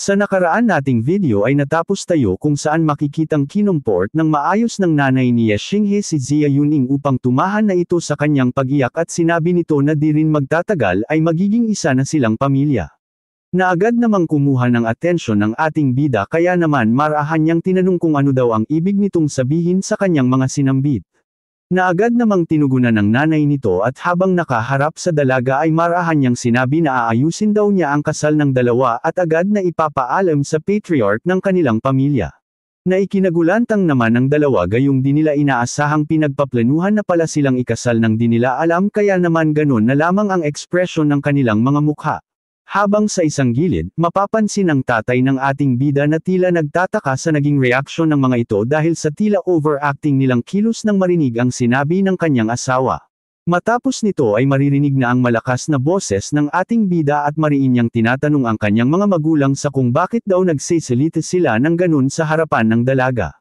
Sa nakaraan nating video ay natapos tayo kung saan makikitang kinumport ng maayos ng nanay ni Xinghe si Jia Yuning upang tumahan na ito sa kanyang pag-iyak at sinabi nito na di rin magtatagal ay magiging isa na silang pamilya. Na agad namang kumuha ng atensyon ng ating bida kaya naman marahan niyang tinanong kung ano daw ang ibig nitong sabihin sa kanyang mga sinambit. Na agad namang tinugunan ng nanay nito at habang nakaharap sa dalaga ay marahan niyang sinabi na aayusin daw niya ang kasal ng dalawa at agad na ipapaalam sa patriarch ng kanilang pamilya. Na ikinagulantang naman ng dalawa gayong di nila inaasahang pinagpaplanuhan na pala silang ikasal ng di nila alam kaya naman ganun na lamang ang ekspresyon ng kanilang mga mukha. Habang sa isang gilid, mapapansin ng tatay ng ating bida na tila nagtataka sa naging reaksyon ng mga ito dahil sa tila overacting nilang kilos nang marinig ang sinabi ng kanyang asawa. Matapos nito ay maririnig na ang malakas na boses ng ating bida at mariin niyang tinatanong ang kanyang mga magulang sa kung bakit daw nagsisalita sila ng ganun sa harapan ng dalaga.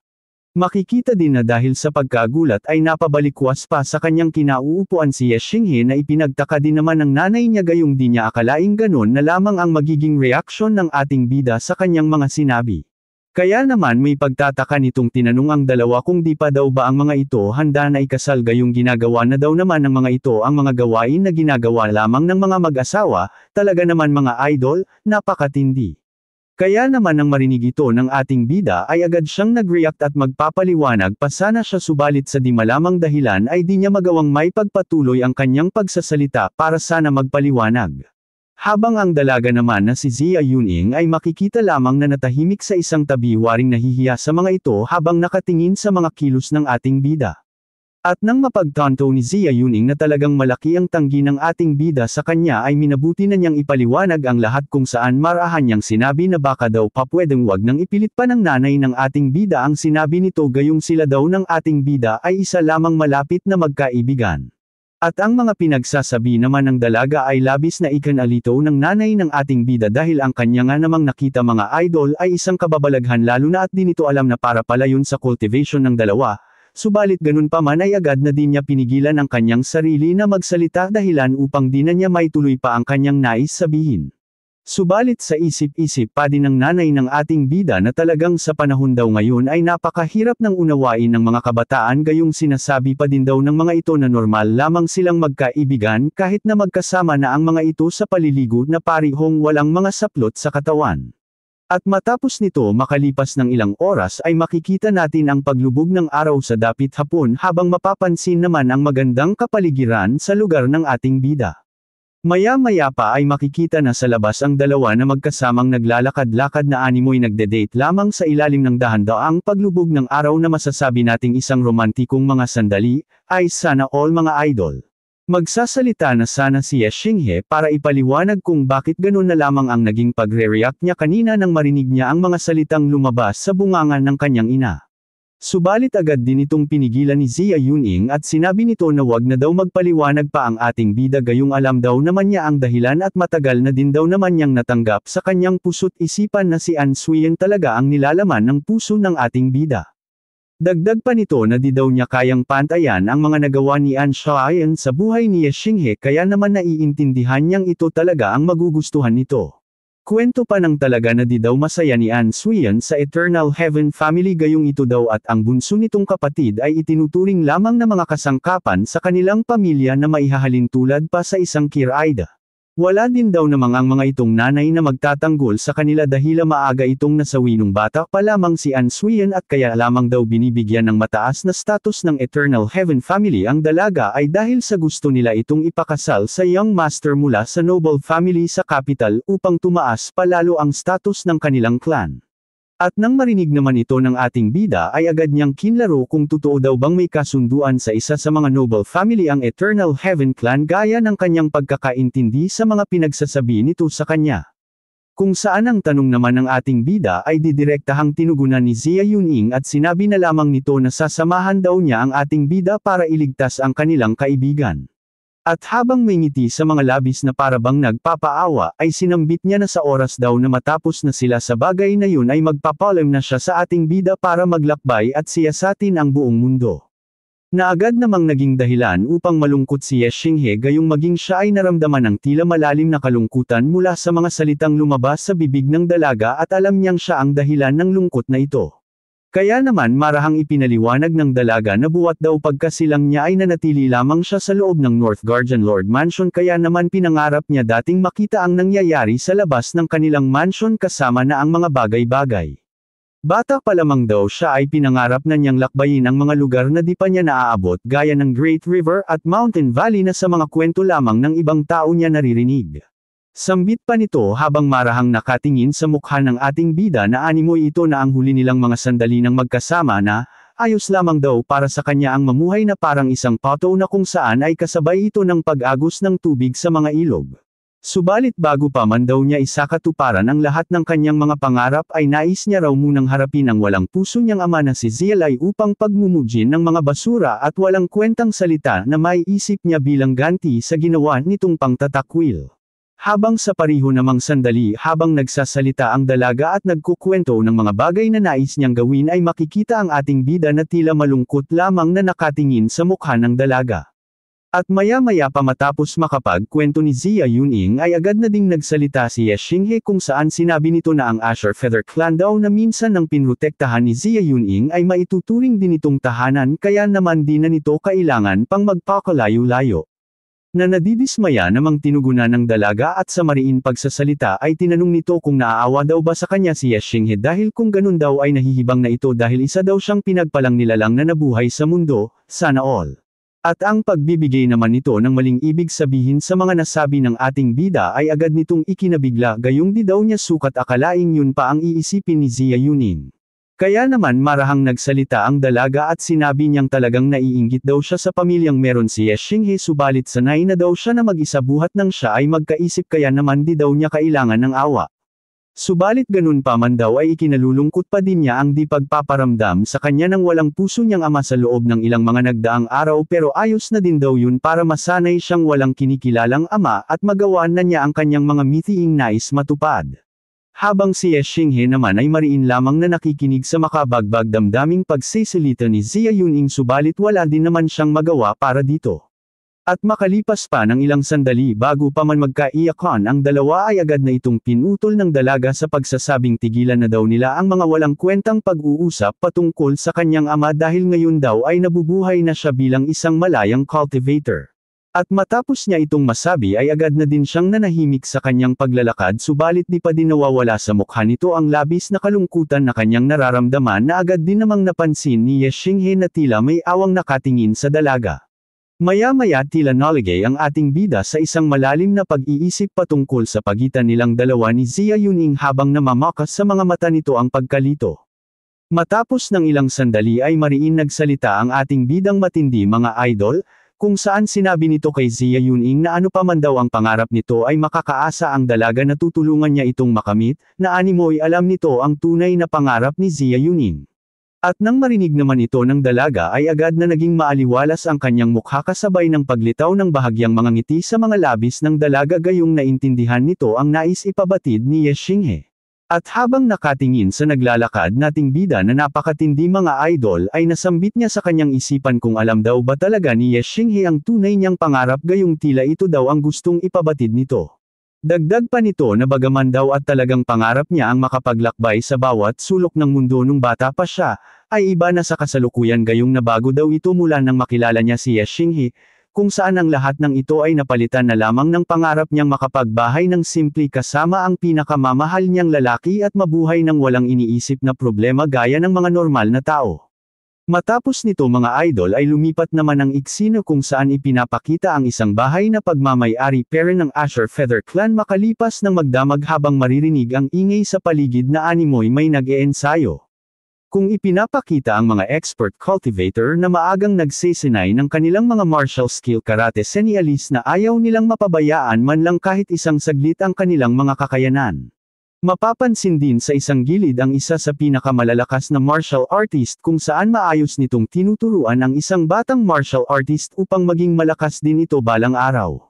Makikita din na dahil sa pagkagulat ay napabalikwas pa sa kanyang kinauupuan si Xinghe na ipinagtaka din naman ng nanay niya gayong di niya akalaing ganun na lamang ang magiging reaksyon ng ating bida sa kanyang mga sinabi. Kaya naman may pagtataka nitong tinanong ang dalawa kung di pa daw ba ang mga ito handa na ikasal gayong ginagawa na daw naman ng mga ito ang mga gawain na ginagawa lamang ng mga mag-asawa, talaga naman mga idol, napakatindi. Kaya naman nang marinig ito ng ating bida ay agad siyang nag-react at magpapaliwanag pa sana siya subalit sa di malamang dahilan ay di niya magawang may pagpatuloy ang kanyang pagsasalita para sana magpaliwanag. Habang ang dalaga naman na si Jia Yuning ay makikita lamang na natahimik sa isang tabi waring nahihiya sa mga ito habang nakatingin sa mga kilos ng ating bida. At nang mapagtanto ni Jia Yuning na talagang malaki ang tanggi ng ating bida sa kanya ay minabuti na niyang ipaliwanag ang lahat kung saan marahan niyang sinabi na baka daw pa pwedeng wag nang ipilit pa ng nanay ng ating bida ang sinabi nito gayong sila daw ng ating bida ay isa lamang malapit na magkaibigan. At ang mga pinagsasabi naman ng dalaga ay labis na ikanalito ng nanay ng ating bida dahil ang kanya nga namang nakita mga idol ay isang kababalaghan lalo na at di nito alam na para pala yun sa cultivation ng dalawa. Subalit ganun pa man ay agad na din niya pinigilan ang kanyang sarili na magsalita dahilan upang di na niya maituloy pa ang kanyang nais sabihin. Subalit sa isip-isip pa din ng nanay ng ating bida na talagang sa panahon daw ngayon ay napakahirap ng unawain ng mga kabataan gayong sinasabi pa din daw ng mga ito na normal lamang silang magkaibigan kahit na magkasama na ang mga ito sa paliligo na parihong walang mga saplot sa katawan. At matapos nito makalipas ng ilang oras ay makikita natin ang paglubog ng araw sa dapit hapon habang mapapansin naman ang magandang kapaligiran sa lugar ng ating bida. Maya-maya pa ay makikita na sa labas ang dalawa na magkasamang naglalakad-lakad na animoy nagde-date lamang sa ilalim ng dahan-daang paglubog ng araw na masasabi nating isang romantikong mga sandali, ay sana all mga idol. Magsasalita na sana si Xinghe para ipaliwanag kung bakit ganun na lamang ang naging pagre-react niya kanina nang marinig niya ang mga salitang lumabas sa bungangan ng kanyang ina. Subalit agad din itong pinigilan ni Jia Yuning at sinabi nito na wag na daw magpaliwanag pa ang ating bida gayong alam daw naman niya ang dahilan at matagal na din daw naman niyang natanggap sa kanyang puso't isipan na si An Suyen talaga ang nilalaman ng puso ng ating bida. Dagdag pa nito na di daw niya kayang pantayan ang mga nagawa ni An Suyen sa buhay ni Xinghe kaya naman naiintindihan niyang ito talaga ang magugustuhan nito. Kwento pa ng talaga na di daw masaya ni An Suyen sa Eternal Heaven family gayong ito daw at ang bunso nitong kapatid ay itinuturing lamang na mga kasangkapan sa kanilang pamilya na maihahalin tulad pa sa isang kiraida. Wala din daw namang ang mga itong nanay na magtatanggol sa kanila dahil maaga itong nasawi nung bata pa lamang si An Suyen at kaya lamang daw binibigyan ng mataas na status ng Eternal Heaven family ang dalaga ay dahil sa gusto nila itong ipakasal sa young master mula sa noble family sa capital upang tumaas palalo ang status ng kanilang clan. At nang marinig naman ito ng ating bida ay agad niyang kinlaro kung totoo daw bang may kasunduan sa isa sa mga noble family ang Eternal Heaven clan gaya ng kanyang pagkakaintindi sa mga pinagsasabi nito sa kanya. Kung saan ang tanong naman ng ating bida ay didirektahang tinugunan ni Jia Yuning at sinabi na lamang nito na sasamahan daw niya ang ating bida para iligtas ang kanilang kaibigan. At habang may ngiti sa mga labis na parabang nagpapaawa, ay sinambit niya na sa oras daw na matapos na sila sa bagay na yun ay magpapalam na siya sa ating bida para maglakbay at siyasatin ang buong mundo. Na agad namang naging dahilan upang malungkot si Ye Xinghe gayong maging siya ay naramdaman ng tila malalim na kalungkutan mula sa mga salitang lumabas sa bibig ng dalaga at alam niyang siya ang dahilan ng lungkot na ito. Kaya naman marahang ipinaliwanag ng dalaga na buwat daw pagkasilang niya ay nanatili lamang siya sa loob ng North Guardian Lord Mansion kaya naman pinangarap niya dating makita ang nangyayari sa labas ng kanilang mansion kasama na ang mga bagay-bagay. Bata pa lamang daw siya ay pinangarap na niyang lakbayin ang mga lugar na di pa niya naaabot gaya ng Great River at Mountain Valley na sa mga kwento lamang ng ibang tao niya naririnig. Sambit pa nito habang marahang nakatingin sa mukha ng ating bida na animoy ito na ang huli nilang mga sandali ng magkasama na, ayos lamang daw para sa kanya ang mamuhay na parang isang pato na kung saan ay kasabay ito ng pag-agos ng tubig sa mga ilog. Subalit bago pa man daw niya isakatuparan ang lahat ng kanyang mga pangarap ay nais niya raw munang harapin ang walang puso niyang ama na si Zialai upang pagmumugin ng mga basura at walang kwentang salita na maiisip niya bilang ganti sa ginawa nitong pangtatakwil. Habang sa pariho namang sandali habang nagsasalita ang dalaga at nagkukwento ng mga bagay na nais niyang gawin ay makikita ang ating bida na tila malungkot lamang na nakatingin sa mukha ng dalaga. At maya-maya pa matapos makapagkwento ni Zia Yuning ay agad na ding nagsalita si Ye Xinghe kung saan sinabi nito na ang Asher Feather Clan daw na minsan ng pinrotektahan ni Zia Yuning ay maituturing din itong tahanan kaya naman di na nito kailangan pang magpakalayo-layo. Na nadidismaya namang tinugunan ng dalaga at sa mariin pagsasalita ay tinanong nito kung naaawa daw ba sa kanya si Ye Xinghe dahil kung ganun daw ay nahihibang na ito dahil isa daw siyang pinagpalang nilalang na nabuhay sa mundo, sana all. At ang pagbibigay naman nito ng maling ibig sabihin sa mga nasabi ng ating bida ay agad nitong ikinabigla gayong di daw niya sukat akalaing yun pa ang iisipin ni Zia Yuning. Kaya naman marahang nagsalita ang dalaga at sinabi niyang talagang naiinggit daw siya sa pamilyang meron si Ye Xinghe subalit sanay na daw siya na mag-isa buhat nang siya ay magkaisip kaya naman di daw niya kailangan ng awa. Subalit ganun pa man daw ay ikinalulungkot pa din niya ang di pagpaparamdam sa kanya ng walang puso niyang ama sa loob ng ilang mga nagdaang araw pero ayos na din daw yun para masanay siyang walang kinikilalang ama at magawa na niya ang kanyang mga mithiing nais matupad. Habang si Ye Xinghe naman ay mariin lamang na nakikinig sa makabagbag damdaming pagsisilita ni Zia Yuning subalit wala din naman siyang magawa para dito. At makalipas pa ng ilang sandali bago pa man magkaiyakan ang dalawa ay agad na itong pinutol ng dalaga sa pagsasabing tigilan na daw nila ang mga walang kwentang pag-uusap patungkol sa kanyang ama dahil ngayon daw ay nabubuhay na siya bilang isang malayang cultivator. At matapos niya itong masabi ay agad na din siyang nanahimik sa kanyang paglalakad subalit di pa din nawawala sa mukha nito ang labis na kalungkutan na kanyang nararamdaman na agad din namang napansin ni Ye Xinghe na tila may awang nakatingin sa dalaga. Maya-maya tila naligay ang ating bida sa isang malalim na pag-iisip patungkol sa pagitan nilang dalawa ni Zia Yuning habang namamakas sa mga mata nito ang pagkalito. Matapos ng ilang sandali ay mariin nagsalita ang ating bidang matindi mga idol, kung saan sinabi nito kay Zia Yuning na ano pa man daw ang pangarap nito ay makakaasa ang dalaga na tutulungan niya itong makamit, na animoy alam nito ang tunay na pangarap ni Zia Yuning. At nang marinig naman ito ng dalaga ay agad na naging maaliwalas ang kanyang mukha kasabay ng paglitaw ng bahagyang mga ngiti sa mga labis ng dalaga gayong naintindihan nito ang nais ipabatid ni Ye Xinghe. At habang nakatingin sa naglalakad nating bida na napakatindi mga idol ay nasambit niya sa kanyang isipan kung alam daw ba talaga ni Ye Xinghe ang tunay niyang pangarap gayong tila ito daw ang gustong ipabatid nito. Dagdag pa nito na bagaman daw at talagang pangarap niya ang makapaglakbay sa bawat sulok ng mundo nung bata pa siya, ay iba na sa kasalukuyan gayong nabago daw ito mula nang makilala niya si Ye Xinghe, kung saan ang lahat ng ito ay napalitan na lamang ng pangarap niyang makapagbahay ng simple kasama ang pinakamamahal niyang lalaki at mabuhay ng walang iniisip na problema gaya ng mga normal na tao. Matapos nito mga idol ay lumipat naman ang eksena kung saan ipinapakita ang isang bahay na pagmamay-ari pera ng Asher Feather Clan makalipas ng magdamag habang maririnig ang ingay sa paligid na animoy may nag-eensayo. Kung ipinapakita ang mga expert cultivator na maagang nagsesenay ng kanilang mga martial skill karate senialis na ayaw nilang mapabayaan man lang kahit isang saglit ang kanilang mga kakayanan. Mapapansin din sa isang gilid ang isa sa pinakamalalakas na martial artist kung saan maayos nitong tinuturuan ang isang batang martial artist upang maging malakas din ito balang araw.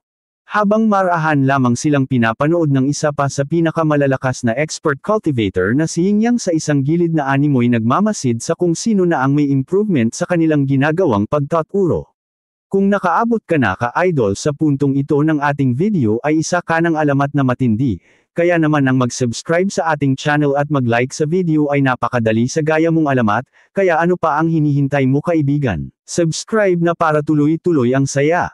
Habang marahan lamang silang pinapanood ng isa pa sa pinakamalalakas na expert cultivator na si Yingyang sa isang gilid na animoy nagmamasid sa kung sino na ang may improvement sa kanilang ginagawang pagtaturo. Kung nakaabot ka na ka-idol sa puntong ito ng ating video ay isa ka ng alamat na matindi, kaya naman ang mag-subscribe sa ating channel at mag-like sa video ay napakadali sa gaya mong alamat, kaya ano pa ang hinihintay mo kaibigan? Subscribe na para tuloy-tuloy ang saya.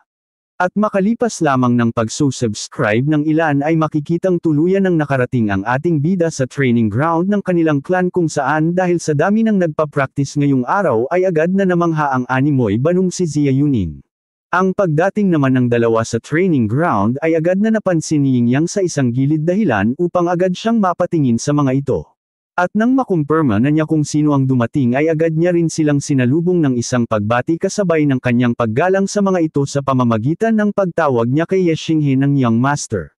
At makalipas lamang ng pagsusubscribe ng ilan ay makikitang tuluyan ng nakarating ang ating bida sa training ground ng kanilang clan kung saan dahil sa dami ng nagpa-practice ngayong araw ay agad na namangha ang animoy banung si Xia Yuning. Ang pagdating naman ng dalawa sa training ground ay agad na napansin ni Yingyang sa isang gilid dahilan upang agad siyang mapatingin sa mga ito. At nang makumpirma na niya kung sino ang dumating ay agad niya rin silang sinalubong ng isang pagbati kasabay ng kanyang paggalang sa mga ito sa pamamagitan ng pagtawag niya kay Ye Xinghe ng Young Master.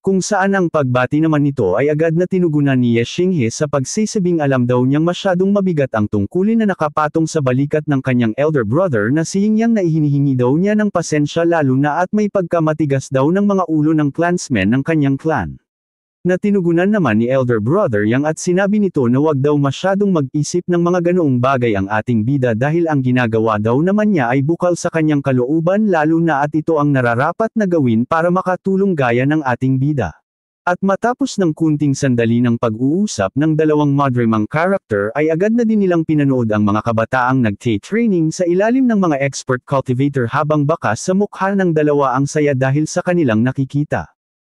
Kung saan ang pagbati naman nito ay agad na tinugunan ni Ye Xinghe sa pagsisabing alam daw niyang masyadong mabigat ang tungkulin na nakapatong sa balikat ng kanyang elder brother na si Yingyang na ihinihingi daw niya ng pasensya lalo na at may pagkamatigas daw ng mga ulo ng clansmen ng kanyang clan. Na tinugunan naman ni elder brother Yang at sinabi nito na wag daw masyadong mag-isip ng mga ganoong bagay ang ating bida dahil ang ginagawa daw naman niya ay bukal sa kanyang kalooban lalo na at ito ang nararapat na gawin para makatulong gaya ng ating bida. At matapos ng kunting sandali ng pag-uusap ng dalawang madrimang character ay agad na din nilang pinanood ang mga kabataang nag-training sa ilalim ng mga expert cultivator habang bakas sa mukha ng dalawa ang saya dahil sa kanilang nakikita.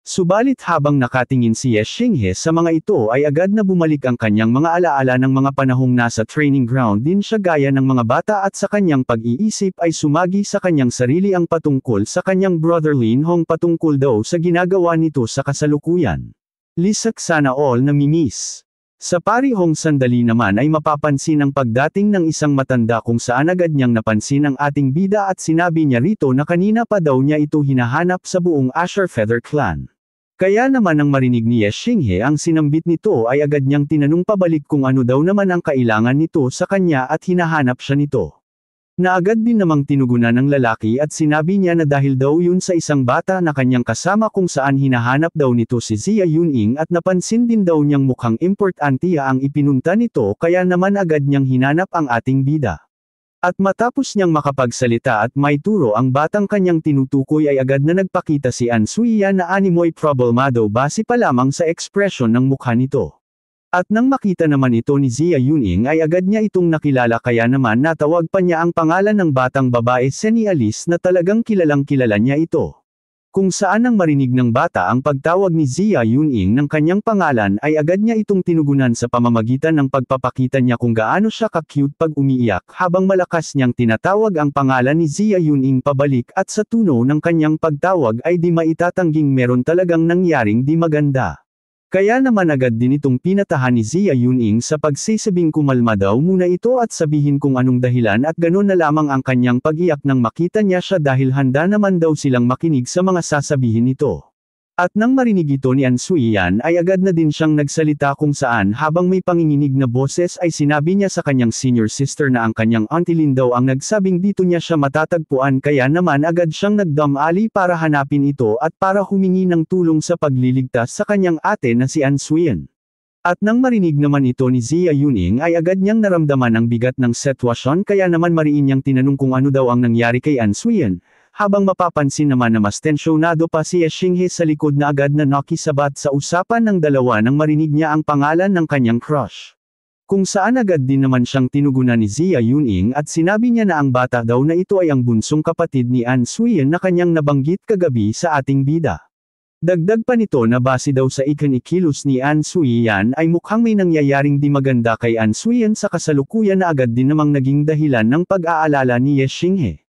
Subalit habang nakatingin si Ye Xinghe sa mga ito ay agad na bumalik ang kanyang mga alaala ng mga panahong nasa training ground din siya gaya ng mga bata at sa kanyang pag-iisip ay sumagi sa kanyang sarili ang patungkol sa kanyang brother Lin Hong patungkol daw sa ginagawa nito sa kasalukuyan. Lisak sana all na mimis. Sa parihong sandali naman ay mapapansin ang pagdating ng isang matanda kung saan agad niyang napansin ang ating bida at sinabi niya rito na kanina pa daw niya ito hinahanap sa buong Asher Feather Clan. Kaya naman nang marinig ni Ye Xinghe ang sinambit nito ay agad niyang tinanong pabalik kung ano daw naman ang kailangan nito sa kanya at hinahanap siya nito. Na agad din namang tinugunan ng lalaki at sinabi niya na dahil daw yun sa isang bata na kanyang kasama kung saan hinahanap daw nito si Xia Yuning at napansin din daw niyang mukhang importante ang ipinunta nito kaya naman agad niyang hinanap ang ating bida. At matapos niyang makapagsalita at may turo ang batang kanyang tinutukoy ay agad na nagpakita si An Suiya na animoy problemado base pa lamang sa ekspresyon ng mukha nito. At nang makita naman ito ni Xia Yuning ay agad niya itong nakilala kaya naman natawag pa niya ang pangalan ng batang babae Seni Alice na talagang kilalang kilala niya ito. Kung saan nang marinig ng bata ang pagtawag ni Xia Yuning ng kanyang pangalan ay agad niya itong tinugunan sa pamamagitan ng pagpapakita niya kung gaano siya ka-cute pag umiiyak habang malakas niyang tinatawag ang pangalan ni Xia Yuning pabalik at sa tuno ng kanyang pagtawag ay di maitatangging meron talagang nangyaring di maganda. Kaya naman agad din itong pinatahan ni Xia Yuning sa pagsisabing kumalma daw muna ito at sabihin kung anong dahilan at ganoon na lamang ang kanyang pag-iyak nang makita niya siya dahil handa naman daw silang makinig sa mga sasabihin nito. At nang marinig ito ni An Suiyan ay agad na din siyang nagsalita kung saan habang may panginginig na boses ay sinabi niya sa kanyang senior sister na ang kanyang auntie Lin daw ang nagsabing dito niya siya matatagpuan kaya naman agad siyang nagdamali para hanapin ito at para humingi ng tulong sa pagliligtas sa kanyang ate na si An Suiyan. At nang marinig naman ito ni Xia Yuning ay agad niyang naramdaman ang bigat ng sitwasyon kaya naman mariin niyang tinanong kung ano daw ang nangyari kay An Suiyan. Habang mapapansin naman na mas tensyonado pa si Ye Xinghe sa likod na agad na nakisabat sa usapan ng dalawa nang marinig niya ang pangalan ng kanyang crush. Kung saan agad din naman siyang tinugunan ni Xia Yuning at sinabi niya na ang bata daw na ito ay ang bunsong kapatid ni An Suiyan na kanyang nabanggit kagabi sa ating bida. Dagdag pa nito na base daw sa ikinikilos ni An Suiyan ay mukhang may nangyayaring di maganda kay An Suiyan sa kasalukuyan na agad din namang naging dahilan ng pag-aalala ni Ye Xinghe.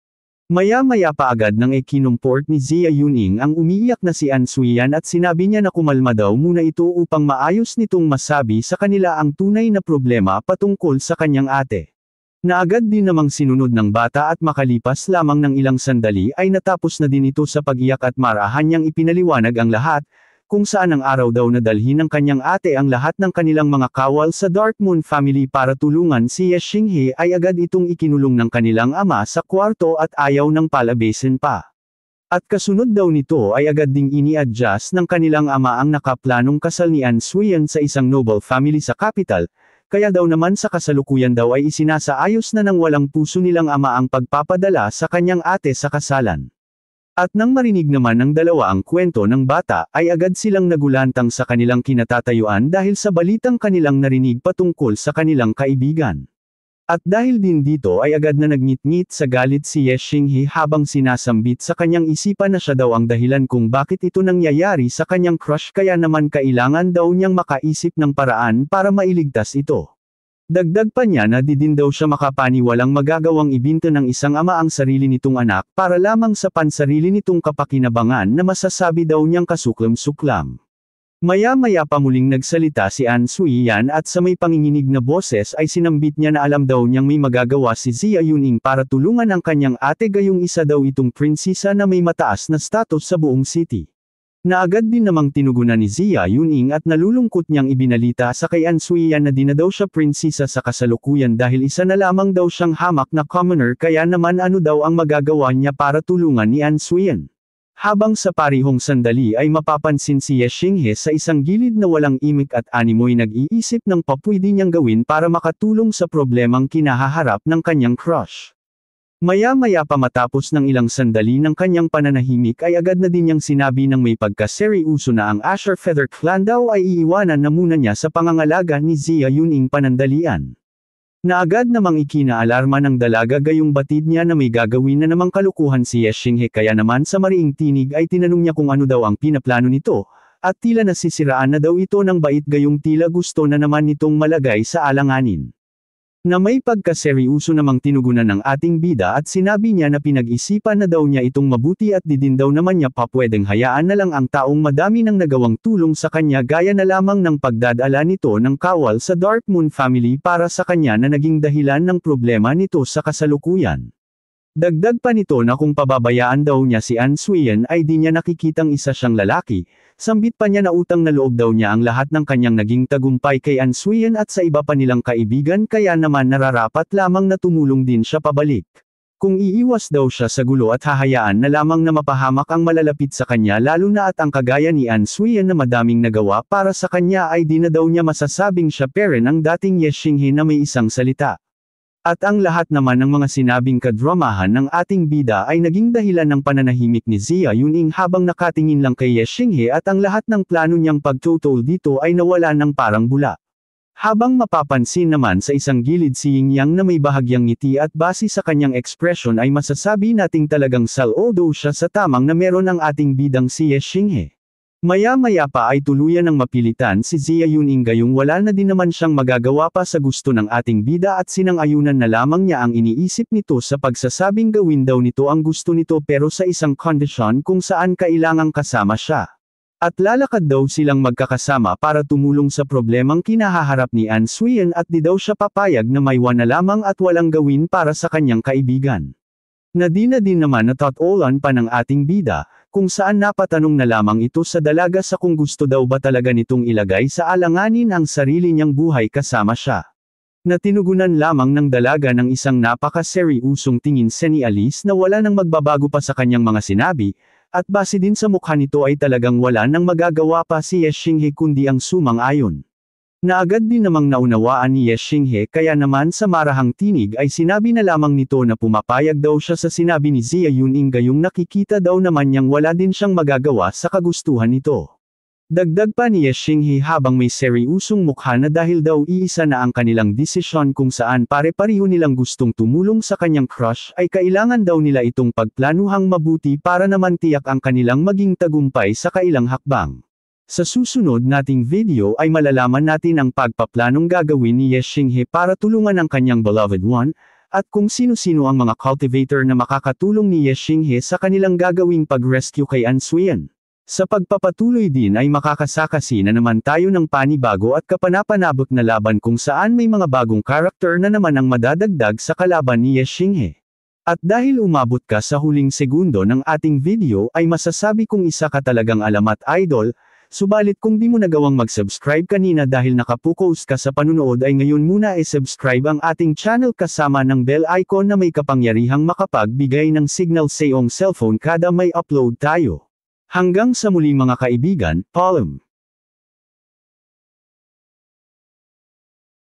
Maya-maya pa agad nang ikinumport ni Xia Yuning ang umiiyak na si An Suiyan at sinabi niya na kumalma daw muna ito upang maayos nitong masabi sa kanila ang tunay na problema patungkol sa kanyang ate. Na agad din namang sinunod ng bata at makalipas lamang ng ilang sandali ay natapos na din ito sa pag-iyak at marahan niyang ipinaliwanag ang lahat, kung saan ang araw daw na dalhin ng kanyang ate ang lahat ng kanilang mga kawal sa Dark Moon family para tulungan si Ye Xinghe ay agad itong ikinulong ng kanilang ama sa kwarto at ayaw ng palabesin pa. At kasunod daw nito ay agad ding ini-adjust ng kanilang ama ang nakaplanong kasal ni An Suyen sa isang noble family sa capital, kaya daw naman sa kasalukuyan daw ay isinasaayos na ng walang puso nilang ama ang pagpapadala sa kanyang ate sa kasalan. At nang marinig naman ng dalawa ang kwento ng bata, ay agad silang nagulantang sa kanilang kinatatayuan dahil sa balitang kanilang narinig patungkol sa kanilang kaibigan. At dahil din dito ay agad na nagngit-ngit sa galit si Ye Xinghe habang sinasambit sa kanyang isipan na siya daw ang dahilan kung bakit ito nangyayari sa kanyang crush kaya naman kailangan daw niyang makaisip ng paraan para mailigtas ito. Dagdag pa niya na di din daw siya makapaniwalang magagawang ibinta ng isang ama ang sarili nitong anak para lamang sa pansarili nitong kapakinabangan na masasabi daw niyang kasuklam-suklam. Maya-maya pa muling nagsalita si An Suyen at sa may panginginig na boses ay sinambit niya na alam daw niyang may magagawa si Jia Yuning para tulungan ang kanyang ate gayong isa daw itong prinsesa na may mataas na status sa buong city. Naagad din namang tinugunan ni Jia Yuning at nalulungkot niyang ibinalita sa kay An Suyen na di na daw siya prinsesa sa kasalukuyan dahil isa na lamang daw siyang hamak na commoner kaya naman ano daw ang magagawa niya para tulungan ni An Suyen. Habang sa parihong sandali ay mapapansin si Ye Xinghe sa isang gilid na walang imik at animoy nag-iisip ng papwede niyang gawin para makatulong sa problemang kinahaharap ng kanyang crush. Maya-maya pa matapos ng ilang sandali ng kanyang pananahimik ay agad na din niyang sinabi ng may pagkaseryoso na ang Asher Feather Clan daw ay iiwanan na muna niya sa pangangalaga ni Jia Yuning panandalian. Naagad namang ikinaalarma ng dalaga gayong batid niya na may gagawin na namang kalukuhan si Ye Xinghe kaya naman sa mariing tinig ay tinanong niya kung ano daw ang pinaplano nito, at tila nasisiraan na daw ito ng bait gayong tila gusto na naman nitong malagay sa alanganin. Na may pagkaseryoso namang tinugunan ng ating bida at sinabi niya na pinag-isipan na daw niya itong mabuti at di din daw naman niya pa pwedeng hayaan na lang ang taong madami nang nagawang tulong sa kanya gaya na lamang ng pagdadala nito ng kawal sa Dark Moon family para sa kanya na naging dahilan ng problema nito sa kasalukuyan. Dagdag pa nito na kung pababayaan daw niya si An Suyen ay di niya nakikitang isa siyang lalaki, sambit pa niya na utang na loob daw niya ang lahat ng kanyang naging tagumpay kay An Suyen at sa iba pa nilang kaibigan kaya naman nararapat lamang na tumulong din siya pabalik. Kung iiwas daw siya sa gulo at hahayaan na lamang na mapahamak ang malalapit sa kanya lalo na at ang kagaya ni An Suyen na madaming nagawa para sa kanya ay di na daw niya masasabing siya pa rin ang dating Ye Xinghe na may isang salita. At ang lahat naman ng mga sinabing kadramahan ng ating bida ay naging dahilan ng pananahimik ni Jia Yuning habang nakatingin lang kay Ye Xinghe at ang lahat ng plano niyang pagtutol dito ay nawala ng parang bula. Habang mapapansin naman sa isang gilid si Ying Yang na may bahagyang ngiti at base sa kanyang ekspresyon ay masasabi nating talagang saludo siya sa tamang na meron ang ating bidang si Ye Xinghe. Maya-maya pa ay tuluyan ng mapilitan si Jia Yuning gayong wala na din naman siyang magagawa pa sa gusto ng ating bida at sinang-ayunan na lamang niya ang iniisip nito sa pagsasabing gawin daw nito ang gusto nito pero sa isang kondisyon kung saan kailangang kasama siya. At lalakad daw silang magkakasama para tumulong sa problemang kinahaharap ni An Suyen at di daw siya papayag na maiwan na lamang at walang gawin para sa kanyang kaibigan. Na din naman natatolan pa ng ating bida, kung saan napatanong na lamang ito sa dalaga sa kung gusto daw ba talaga nitong ilagay sa alanganin ang sarili niyang buhay kasama siya. Natinugunan lamang ng dalaga ng isang napakaseryosong tingin ni Alice na wala nang magbabago pa sa kanyang mga sinabi, at base din sa mukha nito ay talagang wala nang magagawa pa si Ye Xinghe kundi ang sumang-ayon. Na agad din namang naunawaan ni Ye Xinghe kaya naman sa marahang tinig ay sinabi na lamang nito na pumapayag daw siya sa sinabi ni Jia Yuning gayong nakikita daw naman niyang wala din siyang magagawa sa kagustuhan nito. Dagdag pa ni Ye Xinghe habang may seryosong mukha na dahil daw iisa na ang kanilang desisyon kung saan pare-pareho nilang gustong tumulong sa kanyang crush ay kailangan daw nila itong pagplanuhang mabuti para naman tiyak ang kanilang maging tagumpay sa kailang hakbang. Sa susunod nating video ay malalaman natin ang pagpaplanong gagawin ni Ye Xinghe para tulungan ang kanyang beloved one, at kung sino-sino ang mga cultivator na makakatulong ni Ye Xinghe sa kanilang gagawing pag-rescue kay An Suyen. Sa pagpapatuloy din ay makakasakasi na naman tayo ng panibago at kapanapanabot na laban kung saan may mga bagong karakter na naman ang madadagdag sa kalaban ni Ye Xinghe. At dahil umabot ka sa huling segundo ng ating video ay masasabi kong isa ka talagang alamat idol. Subalit kung di mo nagawang mag-subscribe kanina dahil nakapokus ka sa panunood ay ngayon muna subscribe ang ating channel kasama ng bell icon na may kapangyarihang makapagbigay ng signal sa iyong cellphone kada may upload tayo. Hanggang sa muli mga kaibigan, paalam.